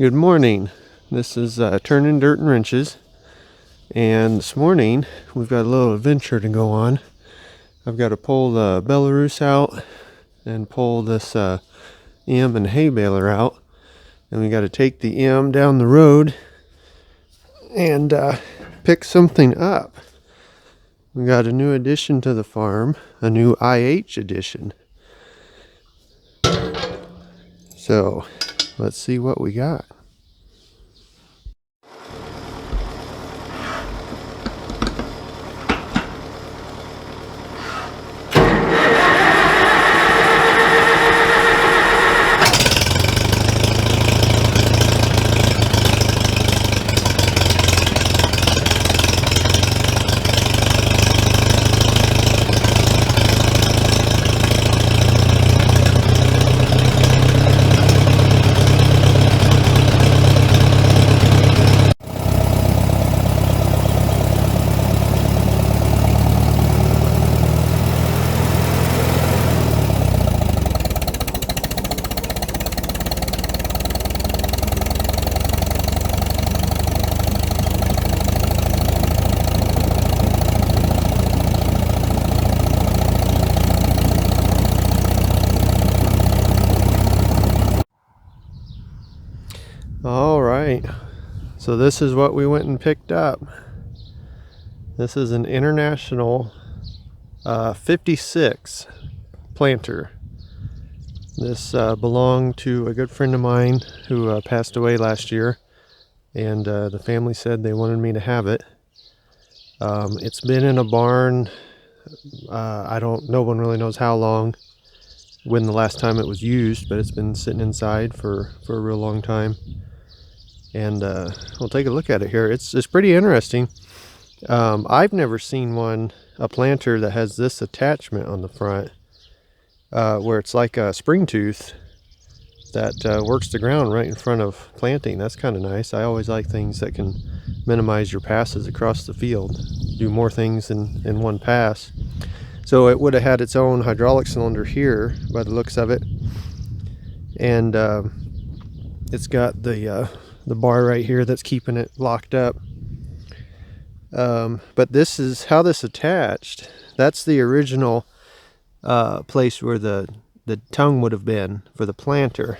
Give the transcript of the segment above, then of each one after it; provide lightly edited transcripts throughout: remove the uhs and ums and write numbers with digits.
Good morning. This is Turning Dirt and Wrenches, and this morning we've got a little adventure to go on. I've got to pull the Belarus out and pull this M and hay baler out, and we got to take the M down the road and pick something up. We got a new addition to the farm, a new IH addition. So let's see what we got. All right, so this is what we went and picked up. This is an International 56 planter. This belonged to a good friend of mine who passed away last year, and the family said they wanted me to have it. It's been in a barn, no one really knows how long, when the last time it was used, but it's been sitting inside for a real long time. And we'll take a look at it here. It's pretty interesting. I've never seen a planter that has this attachment on the front, where it's like a spring tooth that works the ground right in front of planting. That's kind of nice. I always like things that can minimize your passes across the field, do more things in one pass. So it would have had its own hydraulic cylinder here by the looks of it, and it's got the bar right here that's keeping it locked up. But this is how this attached. That's the original place where the tongue would have been for the planter,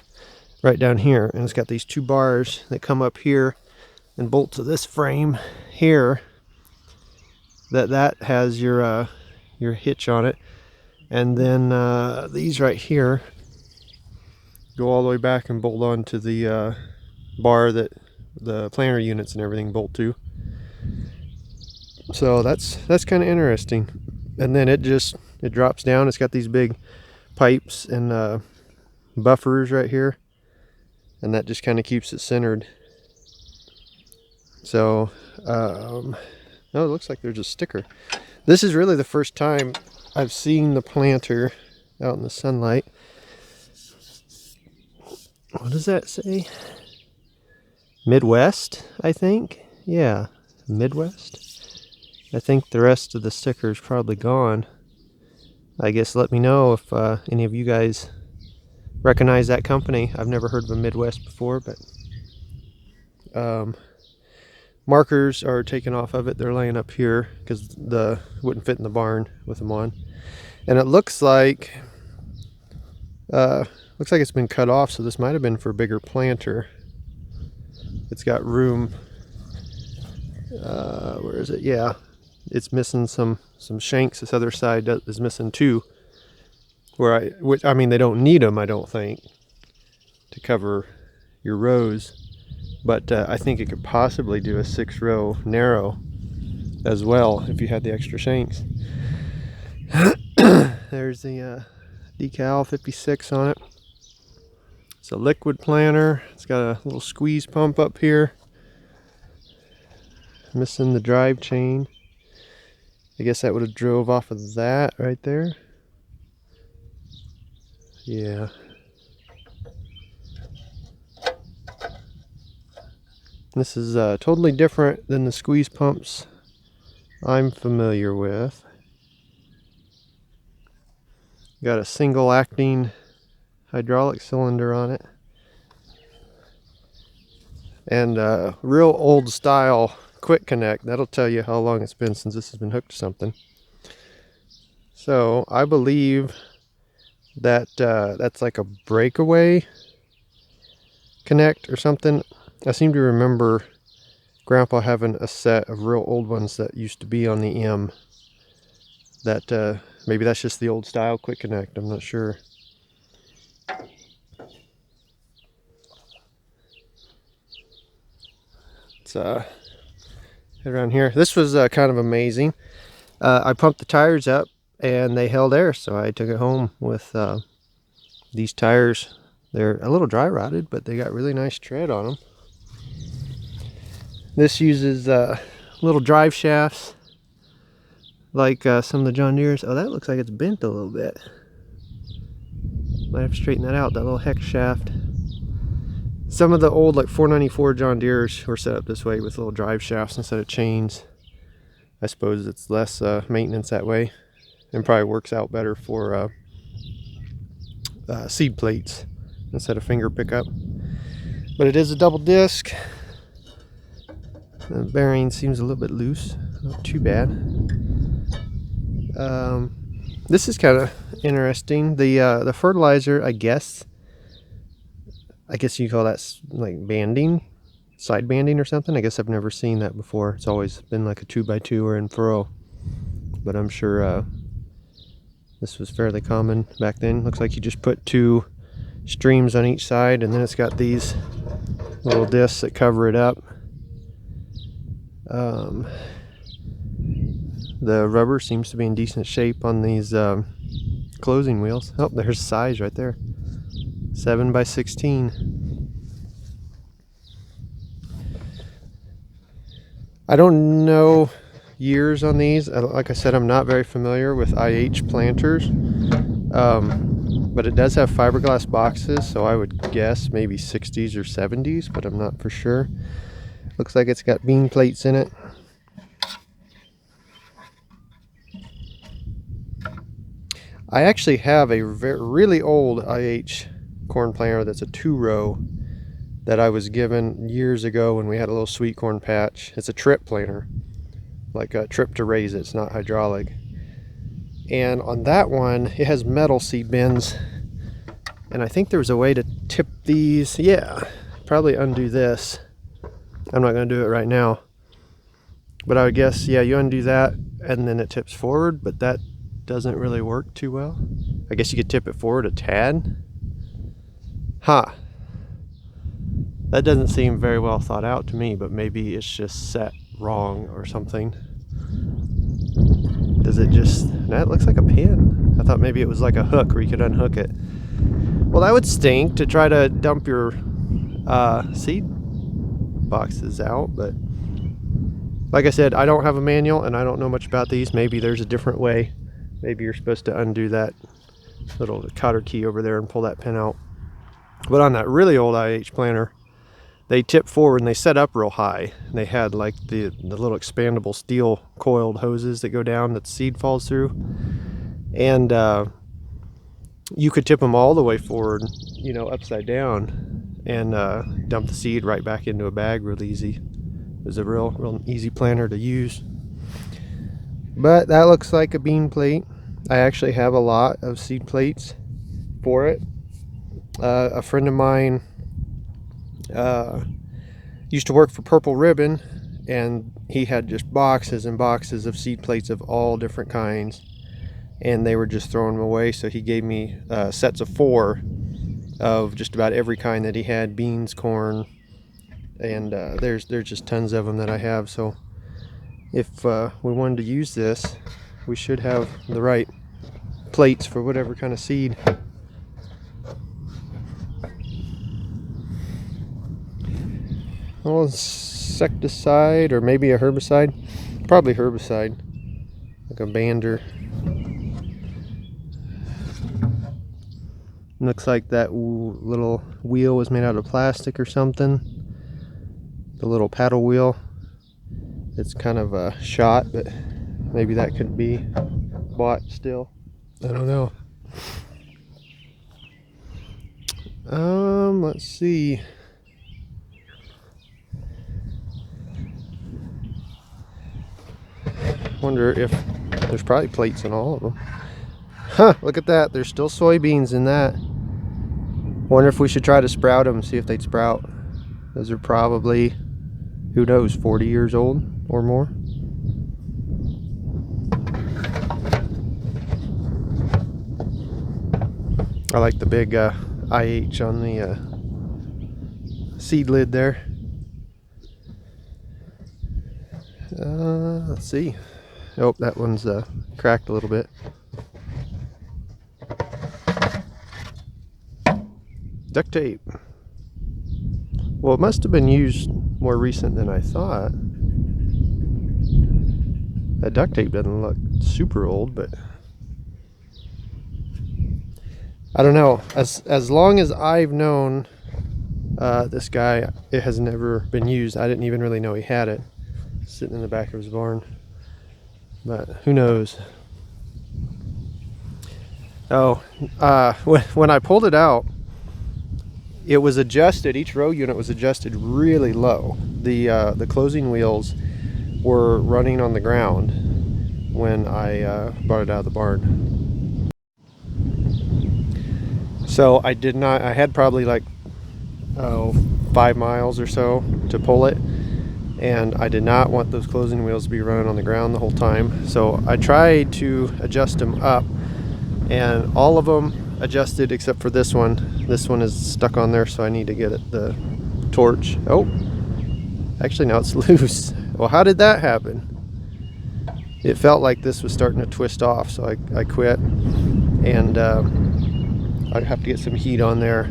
right down here. And it's got these two bars that come up here and bolt to this frame here. That has your hitch on it, and then these right here go all the way back and bolt onto the bar that the planter units and everything bolt to. So that's kind of interesting. And then it drops down. It's got these big pipes and buffers right here, and that just kind of keeps it centered. So oh, it looks like there's a sticker. This is really the first time I've seen the planter out in the sunlight. What does that say? Midwest, I think. Yeah, Midwest. I think the rest of the sticker is probably gone. I guess let me know if any of you guys recognize that company. I've never heard of a Midwest before, but markers are taken off of it. They're laying up here because wouldn't fit in the barn with them on. And it looks like it's been cut off, so this might have been for a bigger planter. It's got room. Where is it? Yeah, it's missing some shanks. This other side is missing two. Which I mean, they don't need them, I don't think, to cover your rows. But I think it could possibly do a 6-row narrow as well if you had the extra shanks. There's the decal 56 on it. It's a liquid planter. It's got a little squeeze pump up here. Missing the drive chain. I guess that would have drove off of that right there. Yeah. This is totally different than the squeeze pumps I'm familiar with. Got a single acting hydraulic cylinder on it. And real old style quick connect. That'll tell you how long it's been since this has been hooked to something. So I believe that that's like a breakaway connect or something. I seem to remember Grandpa having a set of real old ones that used to be on the M. That maybe that's just the old style quick connect. I'm not sure. It's head around here. This was kind of amazing. I pumped the tires up and they held air, so I took it home with these tires. They're a little dry rotted, but they got really nice tread on them. This uses little drive shafts like some of the John Deere's. Oh, that looks like it's bent a little bit. Might have to straighten that out, that little hex shaft. Some of the old like 494 John Deere's were set up this way with little drive shafts instead of chains. I suppose it's less maintenance that way, and probably works out better for seed plates instead of finger pickup. But it is a double disc. The bearing seems a little bit loose, not too bad. This is kind of interesting. The fertilizer, I guess you call that like banding, side banding or something. I guess I've never seen that before. It's always been like a 2x2 or in furrow, but I'm sure this was fairly common back then. Looks like you just put 2 streams on each side, and then it's got these little discs that cover it up. The rubber seems to be in decent shape on these closing wheels. Oh, there's size right there. 7x16. I don't know years on these. Like I said, I'm not very familiar with IH planters. But it does have fiberglass boxes, so I would guess maybe 60s or 70s, but I'm not for sure. Looks like it's got bean plates in it. I actually have a really old IH corn planter that's a 2-row that I was given years ago when we had a little sweet corn patch. It's a trip planter, like a trip to raise it. It's not hydraulic. And on that one, it has metal seed bins. And I think there's a way to tip these. Yeah, probably undo this. I'm not going to do it right now. But I would guess, yeah, you undo that and then it tips forward, but that doesn't really work too well. I guess you could tip it forward a tad. Huh. That doesn't seem very well thought out to me, but maybe it's just set wrong or something. Does it just... That looks like a pin. I thought maybe it was like a hook where you could unhook it. Well, that would stink to try to dump your seed boxes out, but like I said, I don't have a manual and I don't know much about these. Maybe there's a different way. Maybe you're supposed to undo that little cotter key over there and pull that pin out. But on that really old IH planter, they tip forward and they set up real high. They had like the little expandable steel coiled hoses that go down that the seed falls through. And you could tip them all the way forward, you know, upside down, and dump the seed right back into a bag real easy. It was a real easy planter to use. But that looks like a bean plate. I actually have a lot of seed plates for it. A friend of mine used to work for Purple Ribbon, and he had just boxes and boxes of seed plates of all different kinds, and they were just throwing them away. So he gave me sets of 4 of just about every kind that he had: beans, corn, and there's just tons of them that I have. So if we wanted to use this, we should have the right plates for whatever kind of seed. Well, insecticide, or maybe a herbicide. Probably herbicide, like a bander. Looks like that little wheel was made out of plastic or something. The little paddle wheel. It's kind of a shot, but maybe that could be bought still. I don't know. Let's see. Wonder if there's probably plates in all of them. Huh, look at that. There's still soybeans in that. Wonder if we should try to sprout them, see if they'd sprout. Those are probably, who knows, 40 years old or more. I like the big IH on the seed lid there. Let's see. Oh, that one's cracked a little bit. Duct tape. Well, it must have been used more recent than I thought. That duct tape doesn't look super old, but I don't know. As long as I've known this guy, it has never been used. I didn't even really know he had it sitting in the back of his barn, but who knows. Oh, when I pulled it out, it was adjusted. Each row unit was adjusted really low. The closing wheels were running on the ground when I brought it out of the barn. So I did not. I had probably like 5 miles or so to pull it, and I did not want those closing wheels to be running on the ground the whole time. So I tried to adjust them up, and all of them adjusted except for this one. This one is stuck on there, so I need to get it the torch. Oh, actually now it's loose. Well, how did that happen? It felt like this was starting to twist off, so I quit, and I'd have to get some heat on there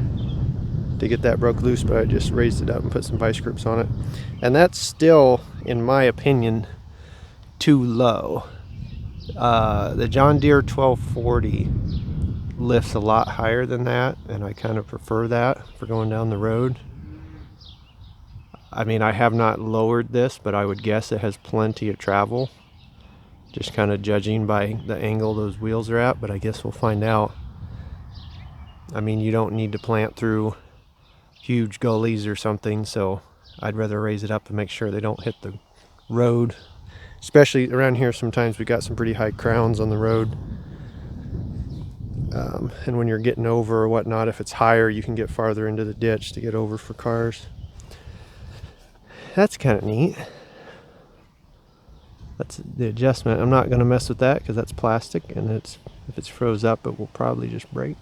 to get that broke loose, but I just raised it up and put some vice grips on it. And that's still, in my opinion, too low. The John Deere 1240 lifts a lot higher than that, and I kind of prefer that for going down the road. I mean, I have not lowered this, but I would guess it has plenty of travel, just kind of judging by the angle those wheels are at, but I guess we'll find out. I mean, you don't need to plant through huge gullies or something, so I'd rather raise it up and make sure they don't hit the road. Especially around here, sometimes we got some pretty high crowns on the road. And when you're getting over or whatnot, if it's higher, you can get farther into the ditch to get over for cars. That's kind of neat. That's the adjustment. I'm not going to mess with that because that's plastic, and if it's froze up, it will probably just break.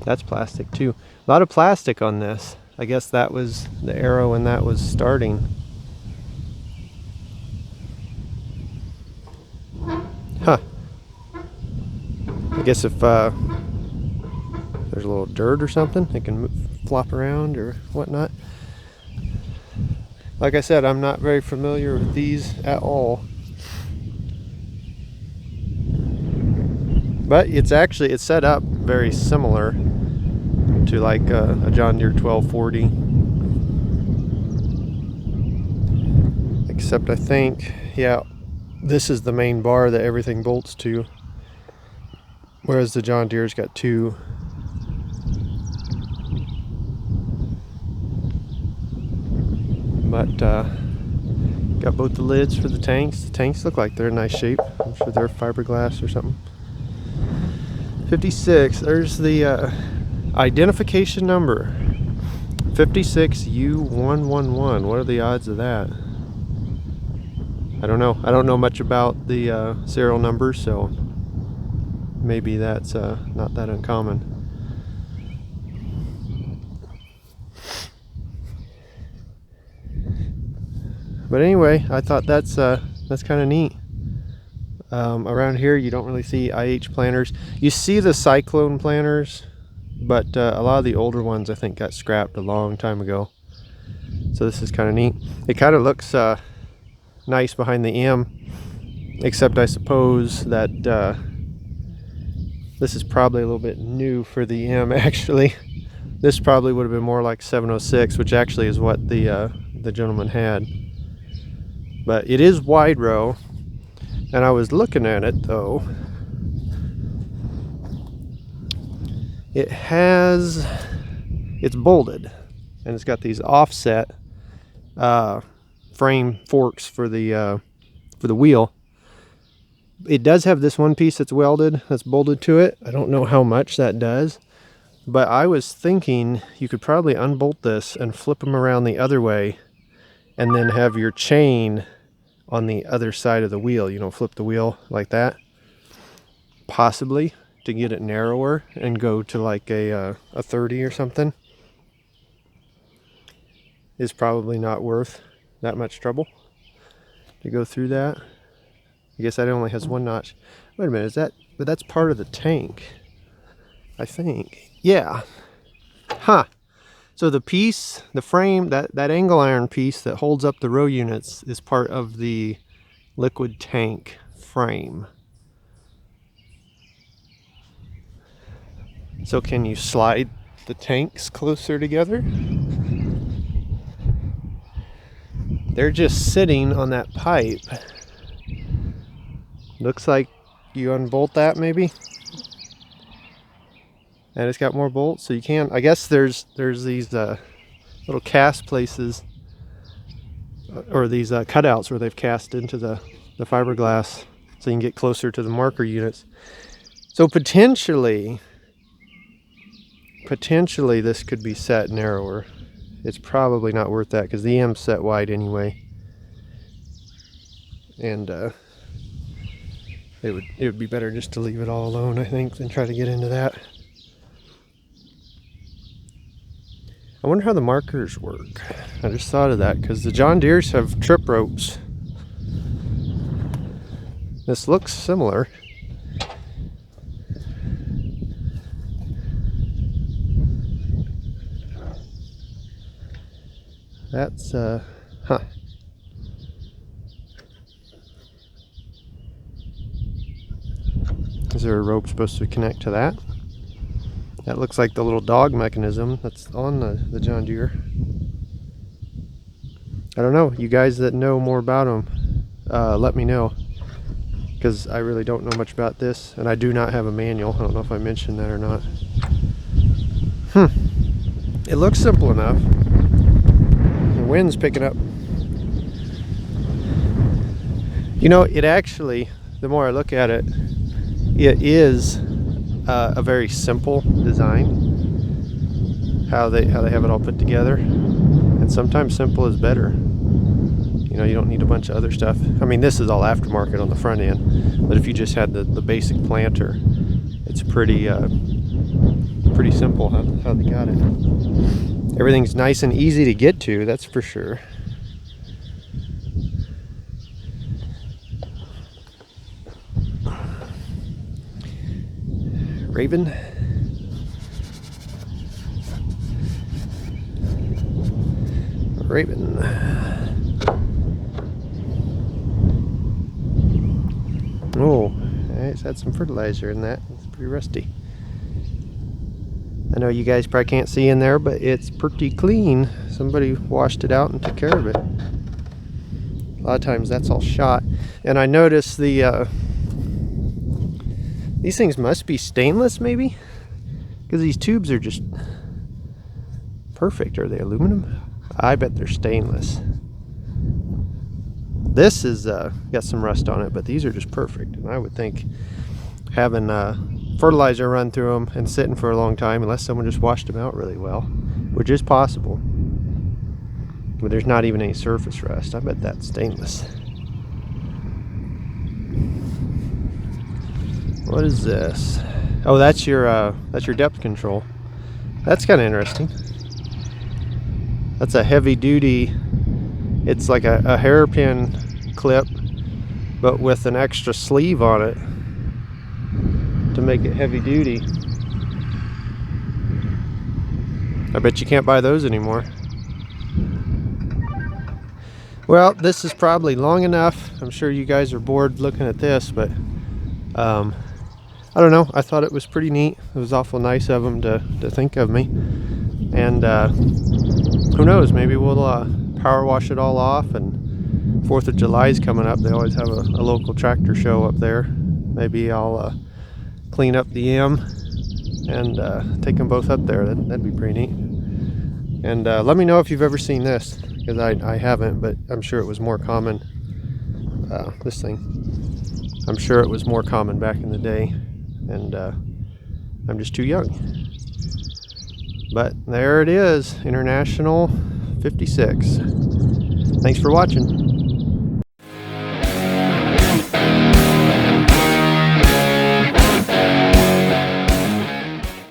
That's plastic too. A lot of plastic on this. I guess that was the era when that was starting. Huh. I guess if there's a little dirt or something, it can flop around or whatnot. Like I said, I'm not very familiar with these at all. But it's set up very similar to like a John Deere 1240. Except I think, yeah, this is the main bar that everything bolts to. Whereas the John Deere's got two. But got both the lids for the tanks. The tanks look like they're in nice shape. I'm sure they're fiberglass or something. 56, there's the identification number. 56U111. What are the odds of that? I don't know. I don't know much about the serial numbers, so maybe that's not that uncommon. But anyway, I thought that's kind of neat. Around here, you don't really see IH planters. You see the Cyclone planters, but a lot of the older ones I think got scrapped a long time ago. So this is kind of neat. It kind of looks nice behind the M, except I suppose that this is probably a little bit new for the M actually. This probably would have been more like 706, which actually is what the gentleman had. But it is wide row, and I was looking at it though. It's bolted, and it's got these offset frame forks for the wheel, It does have this one piece that's welded, that's bolted to it. I don't know how much that does, but I was thinking you could probably unbolt this and flip them around the other way and then have your chain on the other side of the wheel. You know, flip the wheel like that, possibly to get it narrower and go to like a 30 or something. Is probably not worth that much trouble to go through that. I guess that only has one notch. Wait a minute, is that, but that's part of the tank, I think. Yeah. Huh. So the piece, the frame, that angle iron piece that holds up the row units is part of the liquid tank frame. So can you slide the tanks closer together? They're just sitting on that pipe. Looks like you unbolt that maybe. And it's got more bolts, so you can, I guess there's these little cast places, or these cutouts where they've cast into the fiberglass so you can get closer to the marker units. So potentially this could be set narrower. It's probably not worth that because the M's set wide anyway. And it would be better just to leave it all alone, I think, than try to get into that. I wonder how the markers work. I just thought of that because the John Deeres have trip ropes. This looks similar. That's huh. Is there a rope supposed to connect to that? That looks like the little dog mechanism that's on the John Deere. I don't know. You guys that know more about them, let me know. Because I really don't know much about this. And I do not have a manual. I don't know if I mentioned that or not. It looks simple enough. The wind's picking up. You know, it actually, the more I look at it, it is a very simple design. How they have it all put together, and sometimes simple is better. You know, you don't need a bunch of other stuff. I mean, this is all aftermarket on the front end, but if you just had the basic planter, it's pretty simple how they got it. Everything's nice and easy to get to, that's for sure. Raven. Raven. Oh, it's had some fertilizer in that. It's pretty rusty. I know you guys probably can't see in there, but it's pretty clean. Somebody washed it out and took care of it. A lot of times that's all shot. And I noticed these things must be stainless maybe, because these tubes are just perfect. Are they aluminum? I bet they're stainless. This is got some rust on it, but these are just perfect. And I would think having fertilizer run through them and sitting for a long time, unless someone just washed them out really well, which is possible, but there's not even any surface rust. I bet that's stainless. What is this? Oh, that's your depth control. That's kind of interesting. That's a heavy duty. It's like a hairpin clip, but with an extra sleeve on it to make it heavy duty. I bet you can't buy those anymore. Well, this is probably long enough. I'm sure you guys are bored looking at this, but I don't know. I thought it was pretty neat. It was awful nice of them to think of me. And who knows, maybe we'll power wash it all off, and 4th of July is coming up. They always have a local tractor show up there. Maybe I'll clean up the M and take them both up there. That'd be pretty neat. And let me know if you've ever seen this, because I haven't, but I'm sure it was more common, this thing. I'm sure it was more common back in the day, and I'm just too young. But there it is, International 56. Thanks for watching.